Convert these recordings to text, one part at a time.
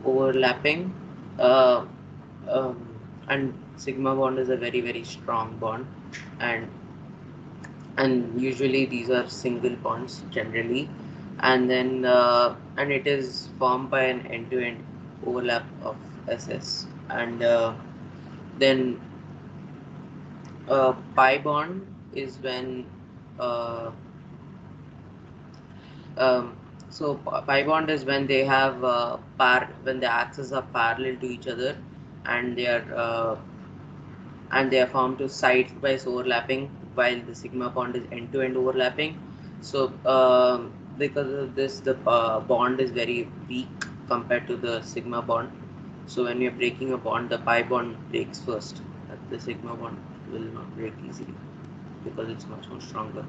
overlapping, uh, um, and sigma bond is a very very strong bond, and usually these are single bonds generally, and then and it is formed by an end-to-end overlap of ss, and then pi bond is when uh, um, pi bond is when they have when the axes are parallel to each other, and they are formed to side-wise overlapping, while the sigma bond is end-to-end overlapping. So because of this, the bond is very weak compared to the sigma bond. So when you're breaking a bond, the pi bond breaks first. The sigma bond will not break easily because it's much more stronger.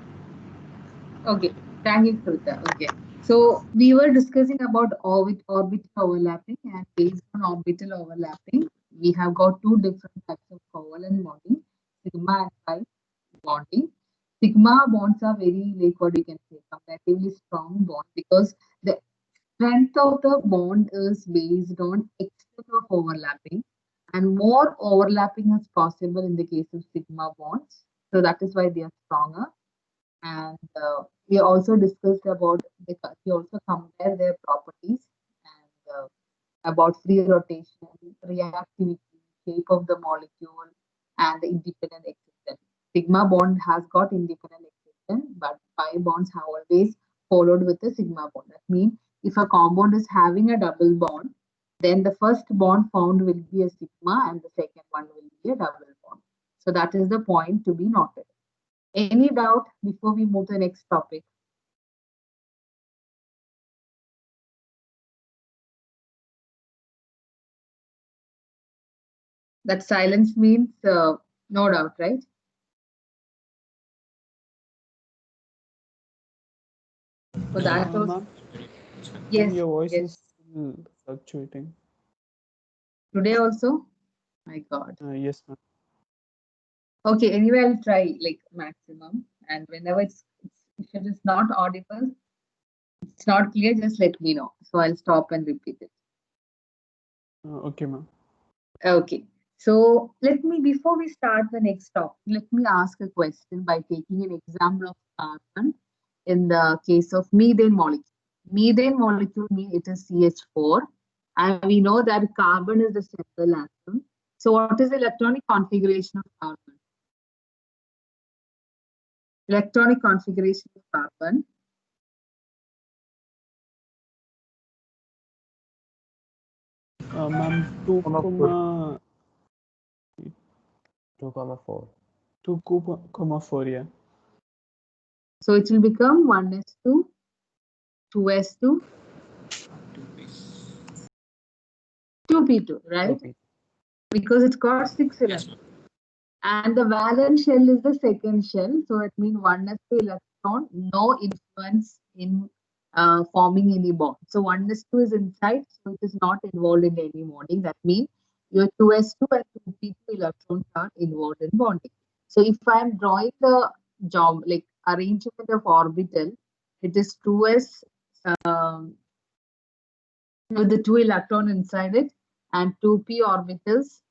Okay, thank you, Krita. Okay, so we were discussing about orbital overlapping, and based on orbital overlapping, we have got two different types of covalent bonding: sigma and pi bonding. Sigma bonds are very, like what you can say, comparatively strong bond because the strength of the bond is based on extent of overlapping, and more overlapping is possible in the case of sigma bonds. So that is why they are stronger. And we also discussed about we also compare their properties and about free rotation, reactivity, shape of the molecule, and the independent existence. Sigma bond has got independent existence, but pi bonds have always followed with the sigma bond. That means if a compound is having a double bond, then the first bond found will be a sigma and the second one will be a double bond. So that is the point to be noted. Any doubt before we move to the next topic? That silence means no doubt, right? For that also, Ma'am, yes, your voice yes. is still fluctuating. Today also, my God. Yes, ma'am. Okay, anyway, I'll try like maximum. And whenever if it is not audible, it's not clear, just let me know. So I'll stop and repeat it. Okay, ma'am. Okay. So let me, before we start the next topic, let me ask a question by taking an example of carbon in the case of methane molecule. Methane molecule means it is CH4, and we know that carbon is the central atom. So what is the electronic configuration of carbon? Electronic configuration of carbon. Ma'am, 2 4. comma 2,4. 2,4, yeah. So it will become 1s2, 2s2, 2p2, right? 2p. Because it's got 6 electrons. And the valence shell is the second shell. So it means 1s2 electron, no influence in forming any bond. So 1s2 is inside, so it is not involved in any bonding. That means your 2s2 and 2p2 electrons are involved in bonding. So if I am drawing the job like arrangement of orbital, it is 2s um, with the 2 electron inside it and 2p orbitals.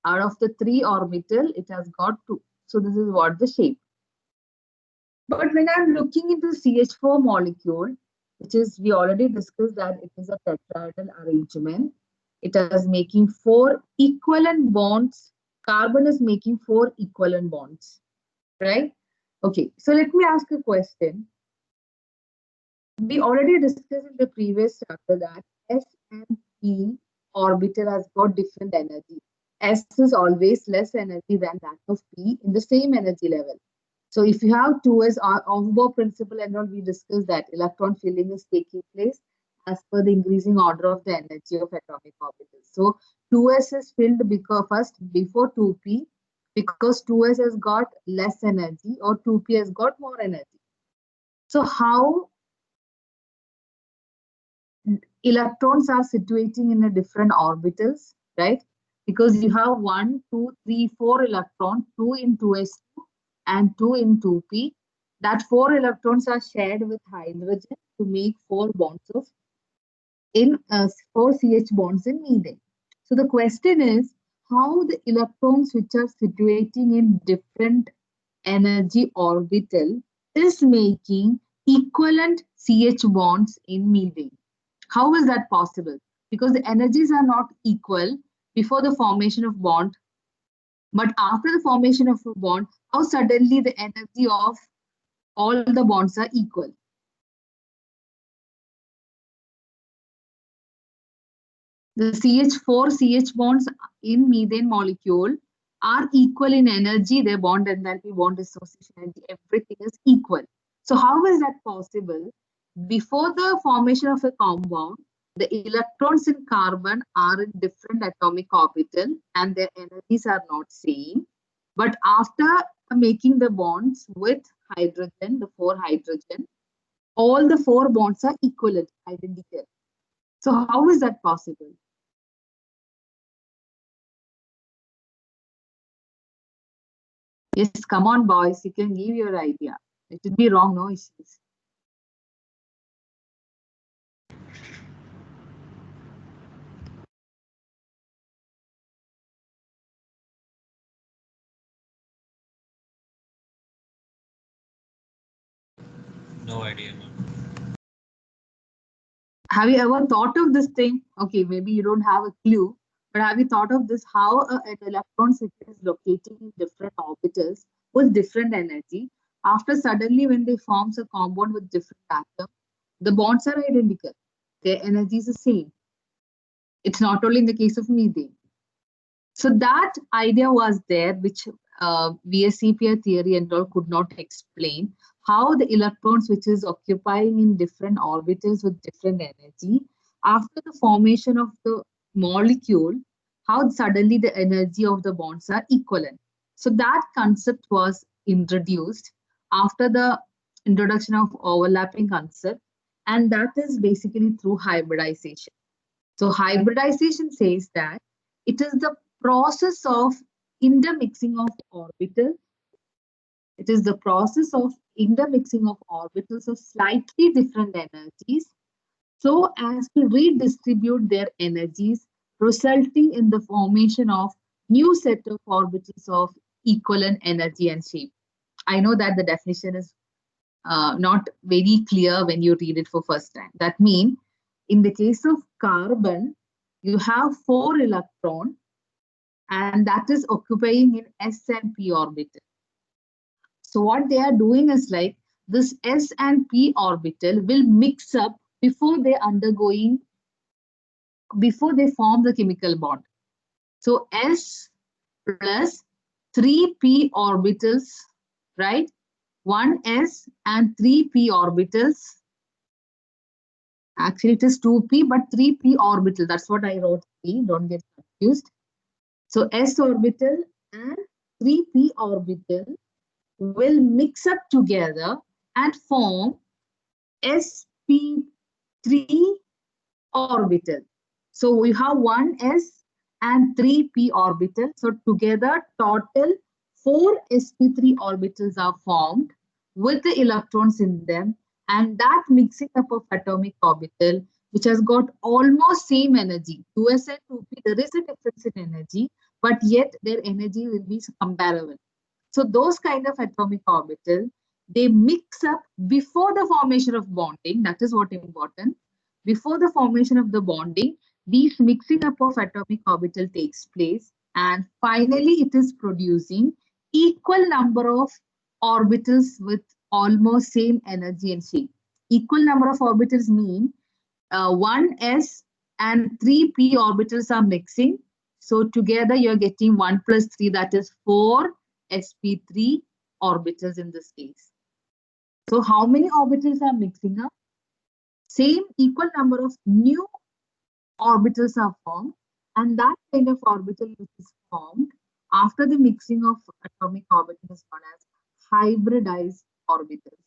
Out of the 3 orbital, it has got 2. So this is what the shape. But when I'm looking into CH4 molecule, which is, we already discussed that it is a tetrahedral arrangement. It is making 4 equivalent bonds. Carbon is making 4 equivalent bonds, right? Okay, so let me ask a question. We already discussed in the previous chapter that S and P orbital has got different energy. S is always less energy than that of P in the same energy level. So if you have 2s Aufbau principle and all, we discussed that electron filling is taking place as per the increasing order of the energy of atomic orbitals. So 2s is filled because first before 2p, because 2s has got less energy or 2p has got more energy. So how electrons are situating in a different orbitals, right? Because you have 1, 2, 3, 4 electrons, 2 in 2s2 and 2 in 2p. That 4 electrons are shared with hydrogen to make 4 bonds of in 4 CH bonds in methane. So the question is how the electrons which are situating in different energy orbital is making equivalent CH bonds in methane. How is that possible? Because the energies are not equal before the formation of bond, but after the formation of a bond, how suddenly the energy of all the bonds are equal? The CH4 CH bonds in methane molecule are equal in energy, their bond enthalpy, bond dissociation energy, everything is equal. So how is that possible? Before the formation of a compound, the electrons in carbon are in different atomic orbital and their energies are not same. But after making the bonds with hydrogen, the 4 hydrogen, all the 4 bonds are equivalent, identical. So how is that possible? Yes, come on, boys. You can give your idea. It would be wrong, no issues. No idea, ma'am. Have you ever thought of this thing? Okay, maybe you don't have a clue, but have you thought of this? How an electron which is located in different orbitals with different energy, after suddenly when they forms a compound with different atoms, the bonds are identical. Their energy is the same. It's not only in the case of methane. So that idea was there, which VSEPR theory and all could not explain how the electrons which is occupying in different orbitals with different energy, after the formation of the molecule, how suddenly the energy of the bonds are equivalent. So that concept was introduced after the introduction of overlapping concept, and that is basically through hybridization. So hybridization says that it is the process of intermixing of orbitals. It is the process of intermixing of orbitals of slightly different energies so as to redistribute their energies, resulting in the formation of new set of orbitals of equivalent energy and shape. I know that the definition is not very clear when you read it for first time. That means in the case of carbon, you have 4 electrons and that is occupying in S and P orbital. So what they are doing is like this S and P orbital will mix up before they form the chemical bond. So S plus 3 P orbitals, right? 1 S and 3 P orbitals. Actually, it is 2p, but 3p orbital. That's what I wrote P. Don't get confused. So S orbital and 3p orbital will mix up together and form sp3 orbital. So we have 1s and 3p orbital. So together, total 4 sp3 orbitals are formed with the electrons in them. And that mixing up of atomic orbital, which has got almost same energy, 2s and 2p, there is a difference in energy, but yet their energy will be comparable. So those kind of atomic orbital, they mix up before the formation of bonding. That is what is important. Before the formation of the bonding, these mixing up of atomic orbital takes place, and finally it is producing equal number of orbitals with almost same energy and shape. Equal number of orbitals mean 1s and 3p orbitals are mixing. So together you're getting 1 plus 3, that is 4 sp3 orbitals in this case. So how many orbitals are mixing up? Same equal number of new orbitals are formed, and that kind of orbital which is formed after the mixing of atomic orbitals is known as hybridized orbitals.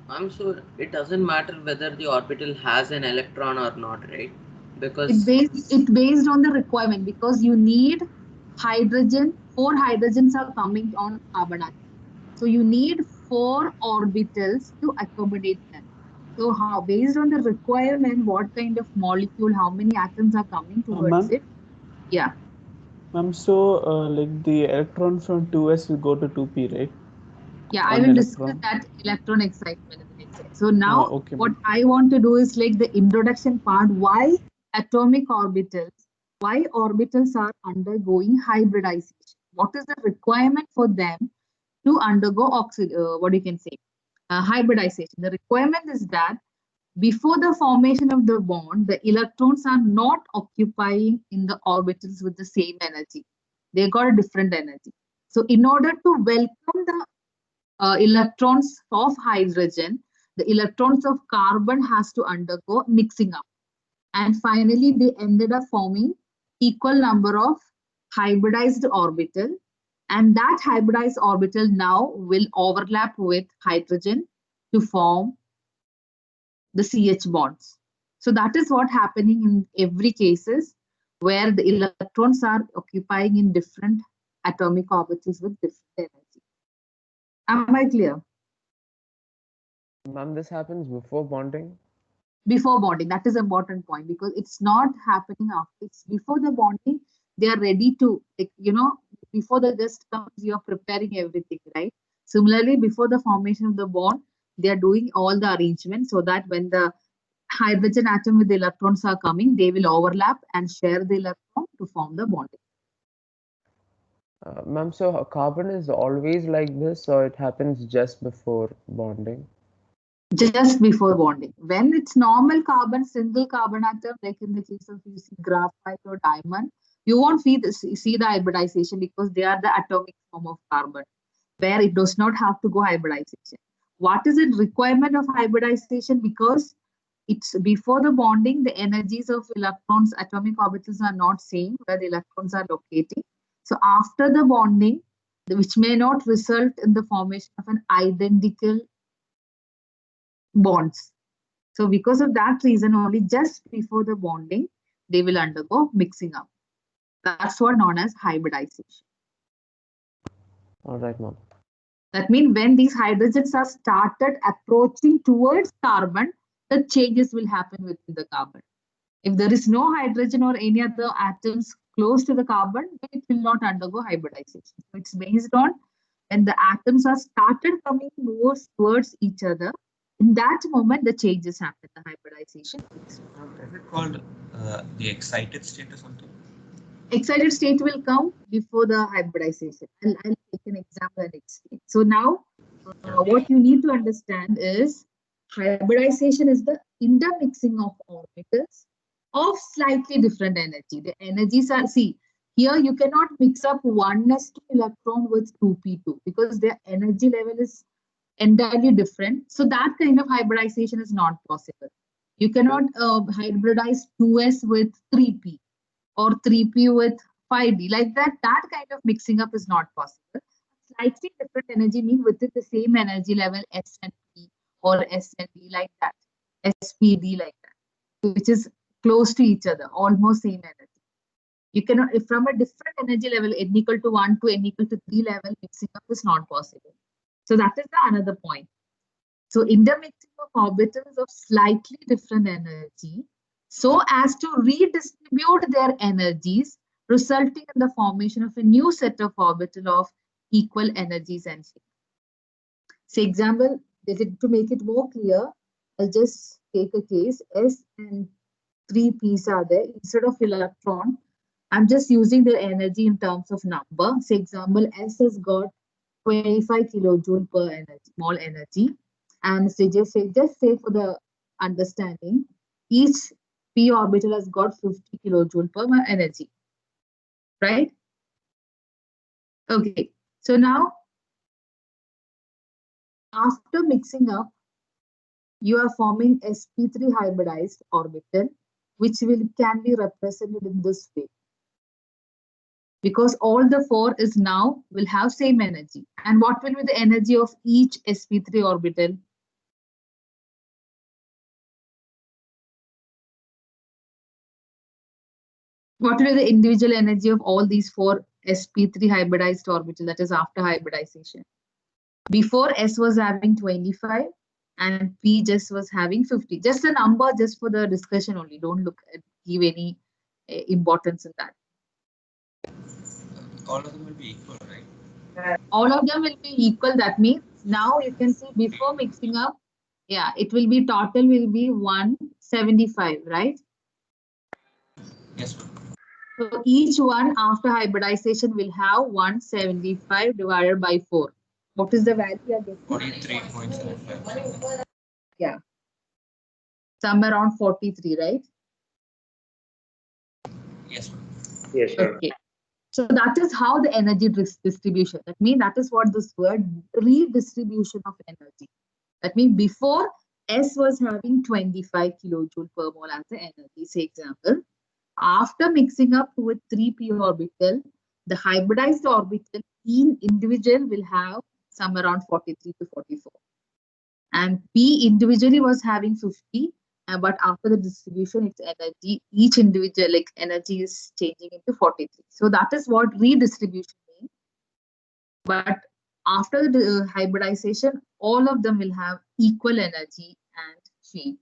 I'm sure it doesn't matter whether the orbital has an electron or not, right? Because It based on the requirement, because you need hydrogen. 4 hydrogens are coming on carbon atom. So you need 4 orbitals to accommodate them. So how, based on the requirement, what kind of molecule, how many atoms are coming towards Ma'am, it? Yeah. ma'am, so like the electron from 2s will go to 2p, right? Yeah, I One will discuss electron. that electron excitement in the next slide. So now Okay, what ma'am. I want to do is like the introduction part, why atomic orbitals, why orbitals are undergoing hybridization. What is the requirement for them to undergo what you can say, hybridization? The requirement is that before the formation of the bond, the electrons are not occupying in the orbitals with the same energy. They got a different energy. So in order to welcome the electrons of hydrogen, the electrons of carbon has to undergo mixing up. And finally, they ended up forming equal number of hybridized orbital. And that hybridized orbital now will overlap with hydrogen to form the CH bonds. So that is what happening in every cases where the electrons are occupying in different atomic orbitals with different energy. Am I clear? Ma'am, this happens before bonding? Before bonding, that is an important point because it's not happening after. It's before the bonding, they are ready to, like, before the guest comes, you're preparing everything, right? Similarly, before the formation of the bond, they are doing all the arrangements so that when the hydrogen atom with the electrons are coming, they will overlap and share the electron to form the bonding. Ma'am, so carbon is always like this, or it happens just before bonding? Just before bonding. When it's normal carbon, single carbon atom, like in the case of you see graphite or diamond, you won't see the hybridization because they are the atomic form of carbon, where it does not have to go hybridization. What is the requirement of hybridization? Because it's before the bonding, the energies of electrons, atomic orbitals are not same where the electrons are locating. So after the bonding, which may not result in the formation of an identical bonds. So because of that reason, only just before the bonding, they will undergo mixing up. That's what known as hybridization. All right, ma'am. That means when these hydrogens are started approaching towards carbon, the changes will happen within the carbon. If there is no hydrogen or any other atoms close to the carbon, then it will not undergo hybridization. So it's based on when the atoms are started coming more towards each other, in that moment the changes happen, the hybridization. Is it called the excited state or something? Excited state will come before the hybridization. I'll take an example and explain. So now what you need to understand is hybridization is the intermixing of orbitals of slightly different energy. The energies are, see, here you cannot mix up 1s2 electron with 2p2 because their energy level is entirely different. So that kind of hybridization is not possible. You cannot hybridize 2s with 3p or 3p with 5d. Like that kind of mixing up is not possible. Slightly different energy means within the same energy level, S and P or S and D, like that, SPD, like that, which is close to each other, almost same energy. You cannot, if from a different energy level, n equal to 1 to n equal to 3 level, mixing up is not possible. So that is the another point. So intermixing of orbitals of slightly different energy so as to redistribute their energies, resulting in the formation of a new set of orbital of equal energies and shape. Say example, to make it more clear, I'll just take a case. S and 3p's are there. Instead of electron, I'm just using their energy in terms of number. Say example, S has got 25 kilojoule per energy, mole energy. And so just say for the understanding, each p orbital has got 50 kilojoule per energy, right? Okay, so now after mixing up, you are forming sp3 hybridized orbital, which can be represented in this way. Because all the four is now will have same energy. And what will be the energy of each sp3 orbital? What will be the individual energy of all these four sp3 hybridized orbital, that is after hybridization? Before S was having 25, and P just was having 50. Just a number, just for the discussion only. Don't look at, give any importance in that. All of them will be equal, right? All of them will be equal. That means now you can see before mixing up, yeah, it will be total will be 175, right? Yes, ma'am. So each one after hybridization will have 175 divided by 4. What is the value you are getting? 43.75. Yeah. Somewhere around 43, right? Yes, ma'am. Yes, sir. Okay. So that is how the energy distribution. That means that is what this word redistribution of energy. That means before S was having 25 kilojoule per mole as the energy, say example. After mixing up with 3p orbital, the hybridized orbital in individual will have somewhere around 43 to 44. And P individually was having 50, but after the distribution, its energy, each individual like energy is changing into 43. So that is what redistribution means. But after the hybridization, all of them will have equal energy and shape.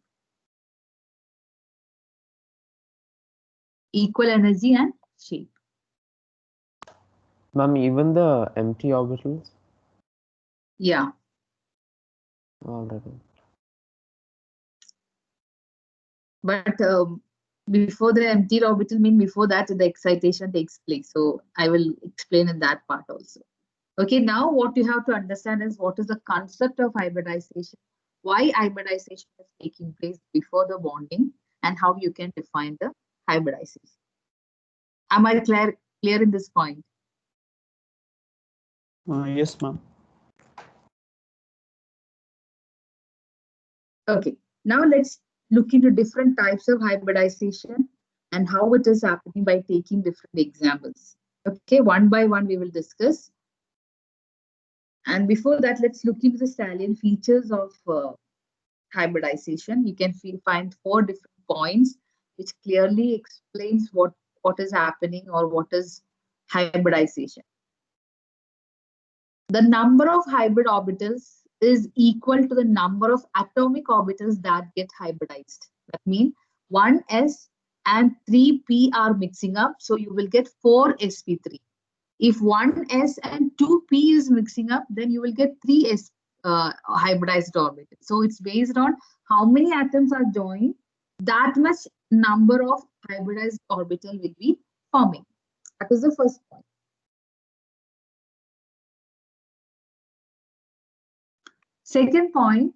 Equal energy and shape. Ma'am, even the empty orbitals? Yeah. Already. But before the empty orbital mean before that the excitation takes place. So I will explain in that part also. Okay, now what you have to understand is what is the concept of hybridization, why hybridization is taking place before the bonding, and how you can define the hybridization. Am I clear in this point? Yes, ma'am. Okay, now let's look into different types of hybridization and how it is happening by taking different examples. Okay, one by one we will discuss. And before that, let's look into the salient features of hybridization. You can find 4 different points which clearly explains what is happening or what is hybridization. The number of hybrid orbitals is equal to the number of atomic orbitals that get hybridized. That means 1s and 3p are mixing up, so you will get 4sp3. If 1s and 2p is mixing up, then you will get 3s hybridized orbitals. So it's based on how many atoms are joined, that much number of hybridized orbital will be forming. That is the first point. Second point,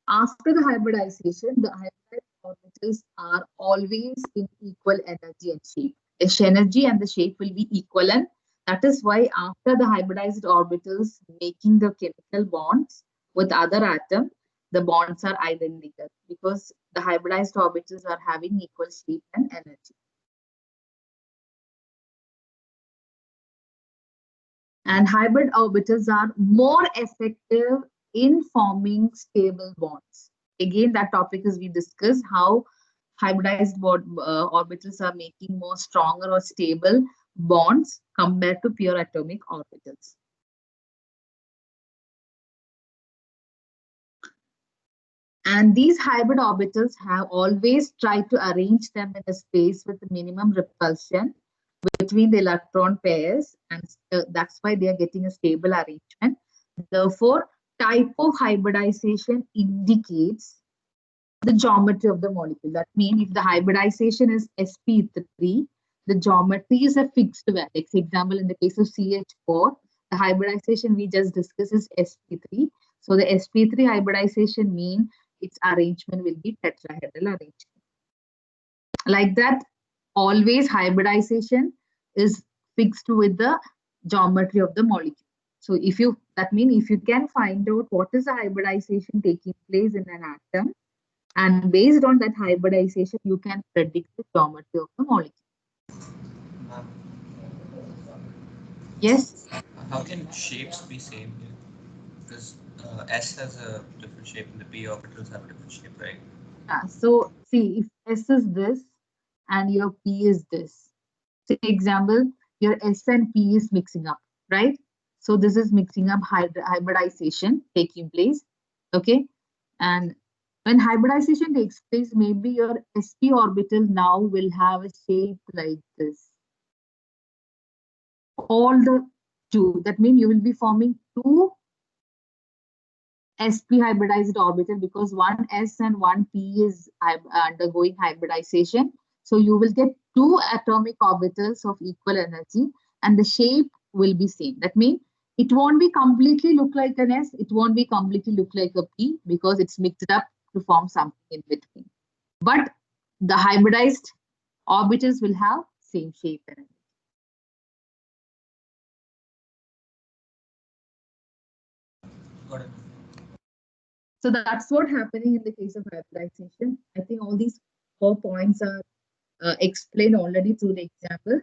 after the hybridization, the hybridized orbitals are always in equal energy and shape. The energy and the shape will be equivalent. That is why after the hybridized orbitals making the chemical bonds with other atoms, the bonds are identical because the hybridized orbitals are having equal shape and energy. And hybrid orbitals are more effective in forming stable bonds. Again, that topic is we discussed how hybridized orbitals are making more stronger or stable bonds compared to pure atomic orbitals. And these hybrid orbitals have always tried to arrange them in a space with minimum repulsion between the electron pairs, and that's why they are getting a stable arrangement. Therefore, type of hybridization indicates the geometry of the molecule. That means if the hybridization is sp3, the geometry is a fixed value. Like, for example, in the case of CH4, the hybridization we just discussed is sp3. So the sp3 hybridization means its arrangement will be tetrahedral arrangement. Like that, always hybridization is fixed with the geometry of the molecule. So if you, that means if you can find out what is the hybridization taking place in an atom, and based on that hybridization, you can predict the geometry of the molecule. Yes? How can shapes be same here? Because S has a different shape and the p orbitals have a different shape, right? So see, if S is this and your P is this. Say example, your S and P is mixing up, right? So this is mixing up hybridization taking place. Okay. And when hybridization takes place, maybe your sp orbital now will have a shape like this. All the two, that means you will be forming two sp hybridized orbital because one s and one p is undergoing hybridization. So you will get two atomic orbitals of equal energy and the shape will be same. That means it won't be completely look like an S, it won't be completely look like a P because it's mixed up to form something in between. But the hybridized orbitals will have same shape and energy. Got it. So that's what happening in the case of hybridization. I think all these 4 points are explained already through the example.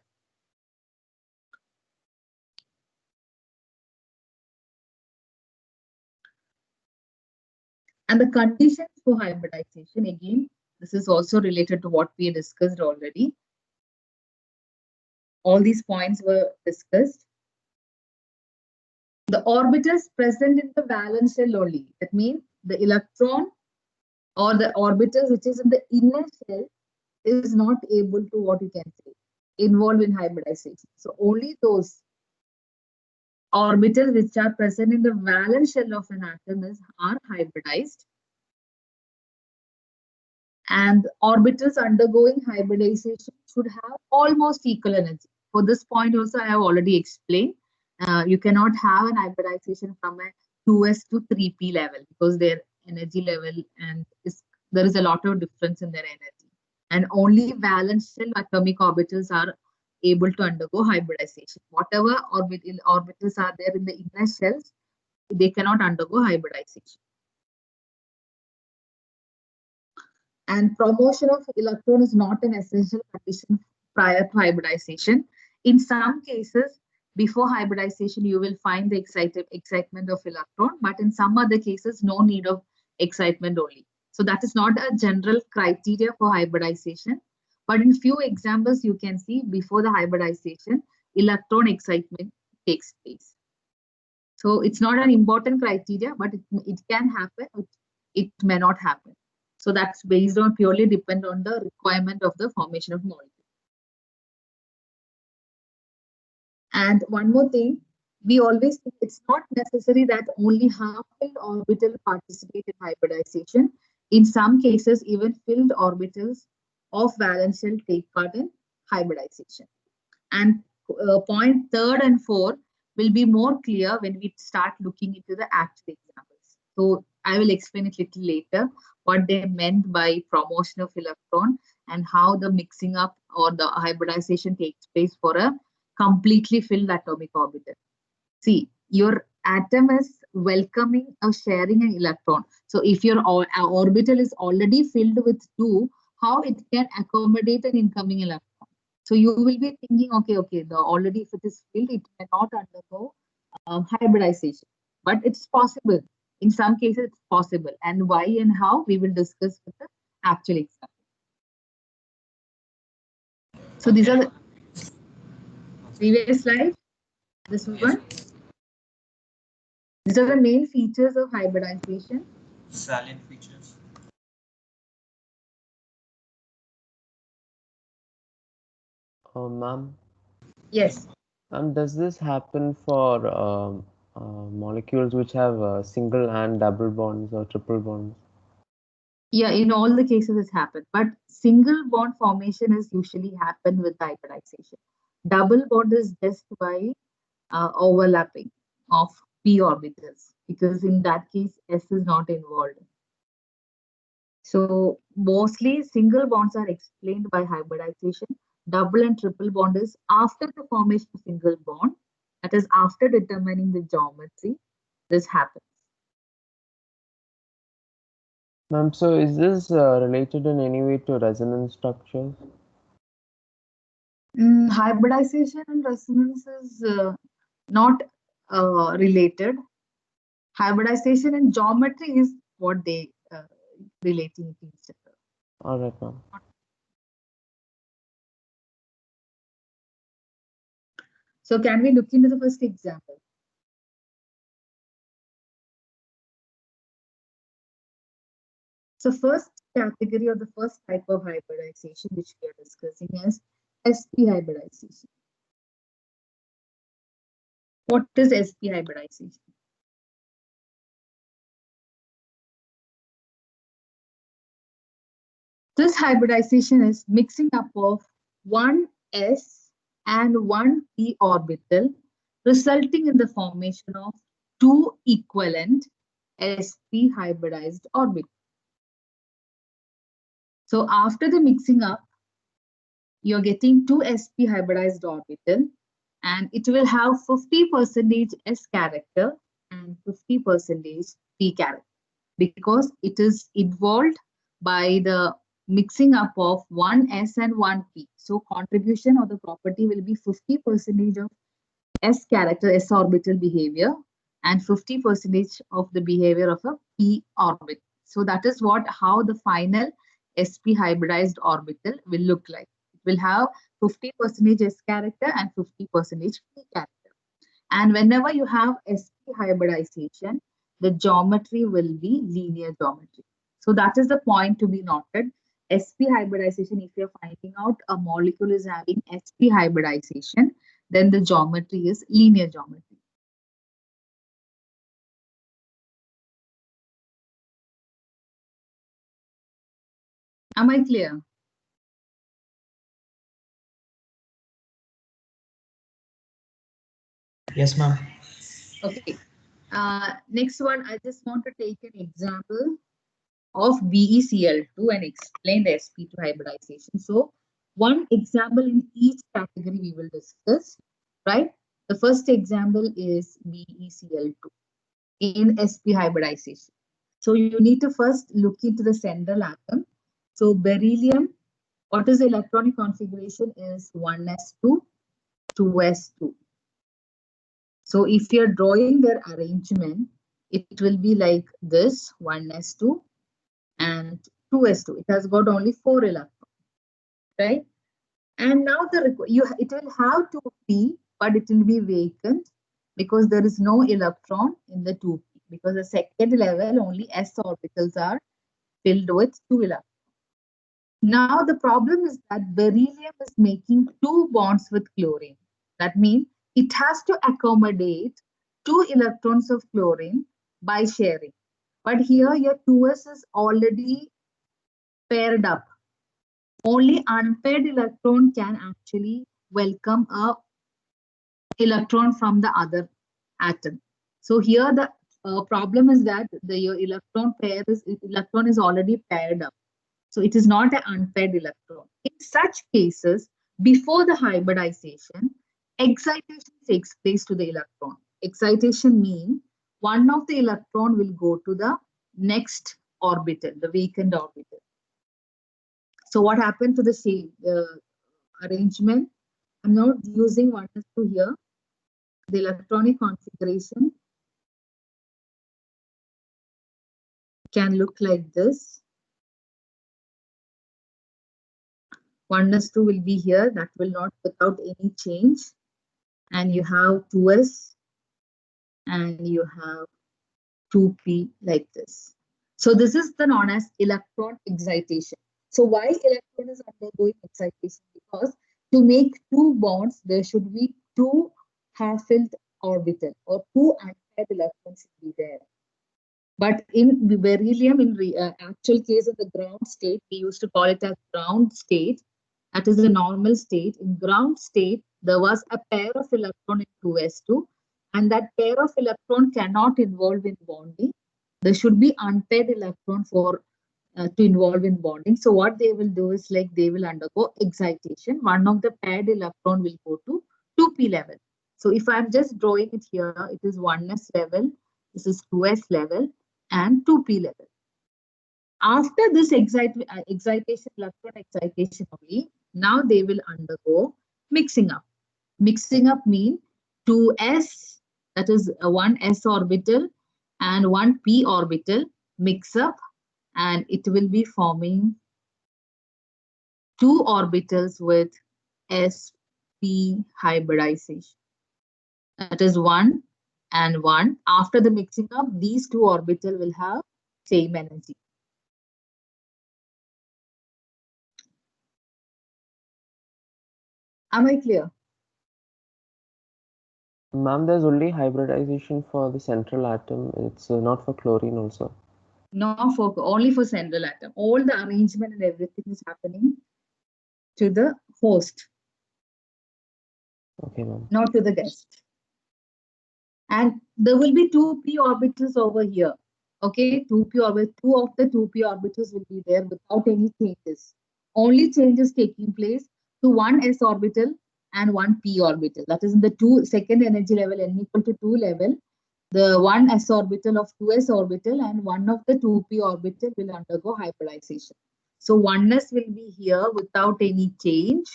And the conditions for hybridization, again, this is also related to what we discussed already. All these points were discussed. The orbitals present in the valence shell only. That means the electron or the orbitals which is in the inner shell is not able to, what you can say, involve in hybridization. So only those orbitals which are present in the valence shell of an atom are hybridized. And orbitals undergoing hybridization should have almost equal energy. For this point also, I have already explained. You cannot have an hybridization from a 2s to 3p level because their energy level and there is a lot of difference in their energy. And only valence shell atomic orbitals are able to undergo hybridization. Whatever orbitals are there in the inner shells, they cannot undergo hybridization. And promotion of electron is not an essential condition prior to hybridization. In some cases, before hybridization, you will find the excitement of electron, but in some other cases, no need of excitement only. So that is not a general criteria for hybridization. But in few examples, you can see before the hybridization, electron excitement takes place. So it's not an important criteria, but it can happen, it may not happen. So that's based on purely depend on the requirement of the formation of molecule. And one more thing, we always think it's not necessary that only half-filled orbital participate in hybridization. In some cases, even filled orbitals of valence shell take part in hybridization. And point 3 and 4 will be more clear when we start looking into the actual examples. So I will explain it a little later what they meant by promotion of electron and how the mixing up or the hybridization takes place for a completely filled atomic orbital. See, your atom is welcoming or sharing an electron. So if your orbital is already filled with 2, how it can accommodate an incoming electron? So you will be thinking, okay, already if it is filled, it cannot undergo hybridization. But it's possible. In some cases, it's possible. And why and how, we will discuss with the actual example. So these are the previous slide. This one. These are the main features of hybridization. Salient features. Ma'am. Yes. Does this happen for molecules which have single and double bonds or triple bonds? Yeah, in all the cases it's happened. But single bond formation is usually happen with hybridization. Double bond is just by overlapping of p orbitals because in that case s is not involved. So mostly single bonds are explained by hybridization. Double and triple bond is after the formation of single bond, that is after determining the geometry, this happens. Ma'am, so is this related in any way to resonance structures? Hybridization and resonance is not related. Hybridization and geometry is what they relating to each other. All right, ma'am. So can we look into the first example? So first category or the first type of hybridization which we are discussing is sp hybridization. What is sp hybridization? This hybridization is mixing up of one s and one p orbital, resulting in the formation of two equivalent sp hybridized orbitals. So after the mixing up, you're getting two sp hybridized orbital, and it will have 50% s character and 50% p character, because it is involved by the mixing up of one s and one p. So contribution of the property will be 50% of s character, s orbital behavior, and 50% of the behavior of a p orbital. So that is how the final sp hybridized orbital will look like. It will have 50% s character and 50% p character. And whenever you have sp hybridization, the geometry will be linear geometry. So that is the point to be noted. sp hybridization, if you're finding out a molecule is having sp hybridization, then the geometry is linear geometry. Am I clear? Yes, ma'am. Okay. Next one, I just want to take an example of BeCl2 and explain the sp2 hybridization. So one example in each category we will discuss, right? The first example is BeCl2 in sp hybridization. So you need to first look into the central atom. So beryllium, what is the electronic configuration is 1s2, 2s2. So if you're drawing their arrangement, it will be like this, 1s2 and 2s2. It has got only 4 electrons, right? And now it will have 2p, but it will be vacant because there is no electron in the 2p, because the second level only s orbitals are filled with 2 electrons. Now the problem is that beryllium is making 2 bonds with chlorine. That means it has to accommodate 2 electrons of chlorine by sharing. But here your 2s is already paired up. Only unpaired electron can actually welcome a electron from the other atom. So here the problem is that your electron is already paired up. So it is not an unpaired electron. In such cases, before the hybridization, excitation takes place to the electron. Excitation means one of the electron will go to the next orbital, the vacant orbital. So what happened to the arrangement? I'm not using 1s2 here. The electronic configuration can look like this. 1s2 will be here. That will not without any change. And you have 2s and you have 2p like this. So this is the known as electron excitation. So why electron is undergoing excitation? Because to make 2 bonds, there should be 2 half-filled orbital or 2 unpaired electrons should be there. But in beryllium, in actual case of the ground state, we used to call it as ground state. That is the normal state. In ground state, there was a pair of electron in 2s2, and that pair of electron cannot involve in bonding. There should be unpaired electron for to involve in bonding. So what they will do is like they will undergo excitation. One of the paired electron will go to 2p level. So if I'm just drawing it here, it is 1s level, this is 2s level, and 2p level. After this excitation, electron excitation only, now they will undergo mixing up. Mixing up means 2s, that is one s orbital and one p orbital mix up, and it will be forming 2 orbitals with sp hybridization. That is 1 and 1. After the mixing up, these 2 orbitals will have same energy. Am I clear? Ma'am, there's only hybridization for the central atom. It's not for chlorine also. No, for only for central atom. All the arrangement and everything is happening to the host, Okay, ma'am. not to the guest. And there will be two p orbitals over here. Okay, two of the two p orbitals will be there without any changes. Only changes taking place to one s orbital and one p orbital. That is in the second energy level n equal to 2 level. The one s orbital of 2s orbital and one of the 2p orbital will undergo hybridization. So oneness will be here without any change,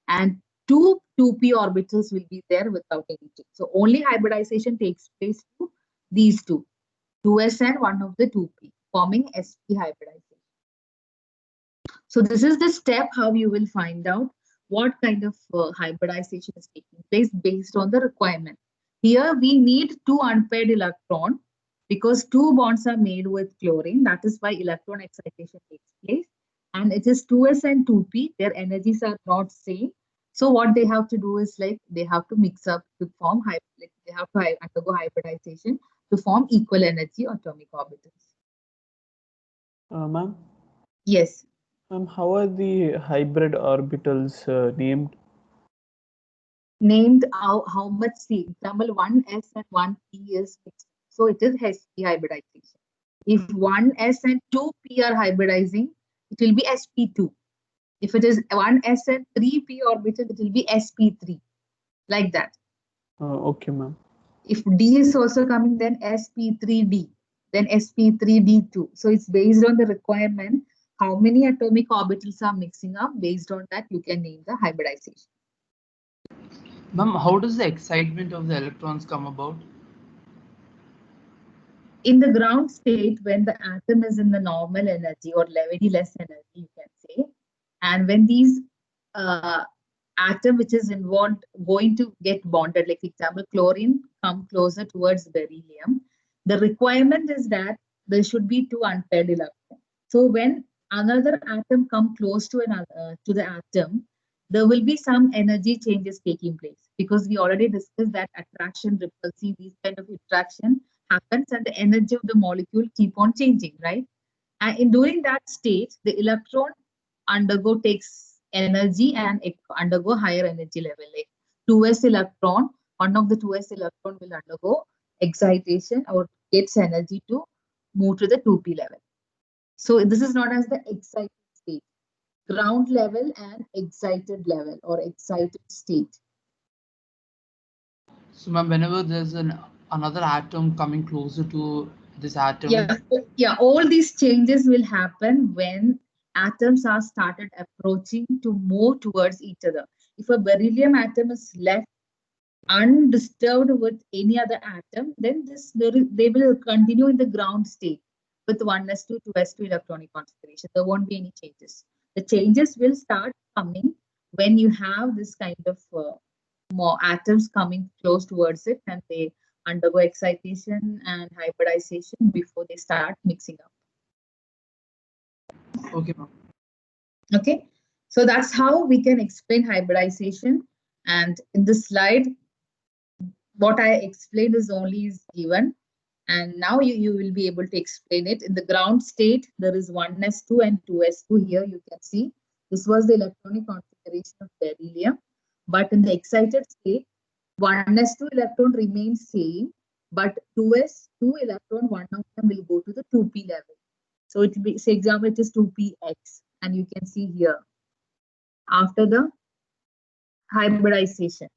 and two 2p orbitals will be there without any change. So only hybridization takes place to these two, 2s and one of the 2p, forming sp hybridization. So this is the step how you will find out what kind of hybridization is taking place based on the requirement. Here we need two unpaired electron because two bonds are made with chlorine. That is why electron excitation takes place. And it is 2s and 2p. Their energies are not same. So what they have to do is like they have to mix up to form they have to undergo hybridization to form equal energy atomic orbitals. Ma'am, Yes. how are the hybrid orbitals named? Named how much C. Example 1s and 1p is mixed. So it is sp hybridization. If 1s and 2p are hybridizing, it will be sp2. If it is 1s and 3p orbital, it will be sp3. Like that. Okay, ma'am. If d is also coming, then sp3d, then sp3d2. So it's based on the requirement. How many atomic orbitals are mixing up? Based on that, you can name the hybridization. Ma'am, how does the excitement of the electrons come about? In the ground state, when the atom is in the normal energy or very less energy, you can say, and when these atom which is involved going to get bonded, like example, chlorine come closer towards beryllium, the requirement is that there should be two unpaired electrons. So when another atom come close to another to the atom, there will be some energy changes taking place because we already discussed that attraction, repulsion, these kind of interaction happens and the energy of the molecule keep on changing, right? And in during that state, the electron takes energy and it undergo higher energy level. Like 2s electron, one of the 2s electron will undergo excitation or gets energy to move to the 2p level. So this is known as the excited state. Ground level and excited level or excited state. So, ma'am, whenever there's another atom coming closer to this atom. Yeah, all these changes will happen when atoms are started approaching to move towards each other. If a beryllium atom is left undisturbed with any other atom, then they will continue in the ground state with 1s2, 2s2 electronic configuration. There won't be any changes. The changes will start coming when you have this kind of more atoms coming close towards it and they undergo excitation and hybridization before they start mixing up. Okay, ma'am. Okay, so that's how we can explain hybridization. And in this slide, what I explained is only is given. And now you will be able to explain it. In the ground state, there is 1s2 and 2s2 here. You can see this was the electronic configuration of beryllium. But in the excited state, 1s2 electron remains same, but 2s2 electron, one of them will go to the 2p level. So it will be, say example, it is 2px, and you can see here after the hybridization,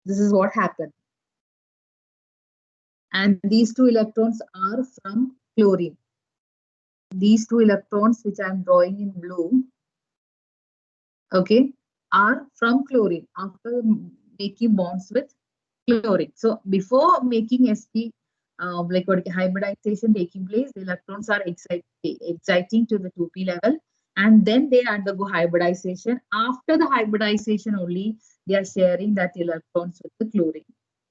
this is what happened. And these two electrons are from chlorine. These two electrons, which I am drawing in blue, okay, are from chlorine after making bonds with chlorine. So before making sp, like what hybridization taking place, the electrons are exciting to the 2p level, and then they undergo hybridization. After the hybridization only, they are sharing that electrons with the chlorine.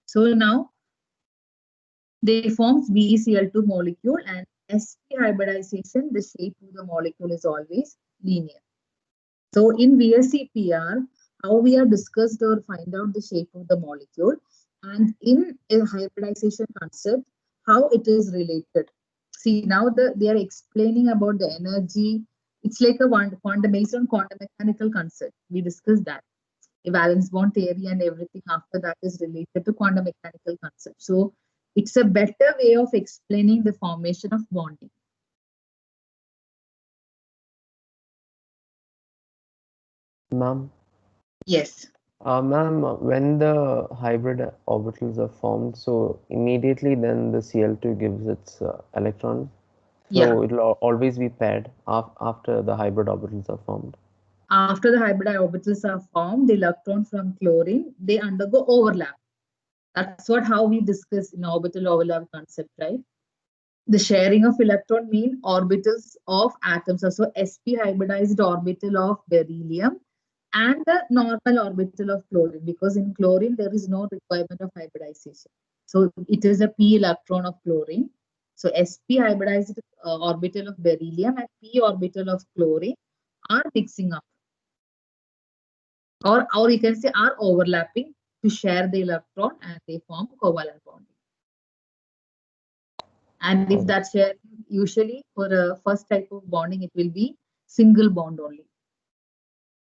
So now they form BeCl2 molecule, and sp hybridization, the shape of the molecule is always linear. So in VSEPR, how we have discussed or find out the shape of the molecule, and in a hybridization concept, how it is related. See, now they are explaining about the energy. It's like a quantum based on quantum mechanical concept. We discussed that. A valence bond theory and everything after that is related to quantum mechanical concept. So it's a better way of explaining the formation of bonding. Ma'am, Yes. ma'am, when the hybrid orbitals are formed, so immediately then the Cl2 gives its electrons. So Yeah. it will always be paired after the hybrid orbitals are formed. After the hybrid orbitals are formed, the electron from chlorine, they undergo overlap. That's what how we discuss in orbital overlap concept, right? The sharing of electron mean orbitals of atoms. So sp hybridized orbital of beryllium and the normal orbital of chlorine, because in chlorine there is no requirement of hybridization. So it is a p electron of chlorine. So sp hybridized orbital of beryllium and p orbital of chlorine are mixing up, or you can say are overlapping to share the electron, and they form covalent bonding. And if that share, usually for a first type of bonding, it will be single bond only,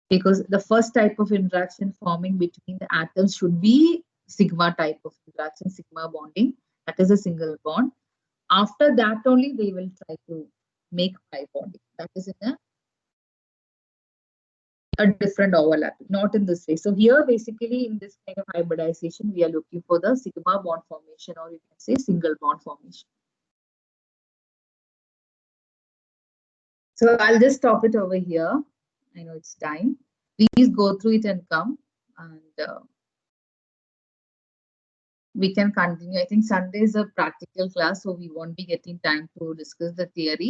because the first type of interaction forming between the atoms should be sigma type of interaction, sigma bonding. That is a single bond. After that only they will try to make pi bonding. That is in a different overlap, not in this way. So here, basically, in this kind of hybridization, we are looking for the sigma bond formation, or you can say single bond formation. So I'll just stop it over here. I know it's time. Please go through it and come, and we can continue. I think Sunday is a practical class, so we won't be getting time to discuss the theory.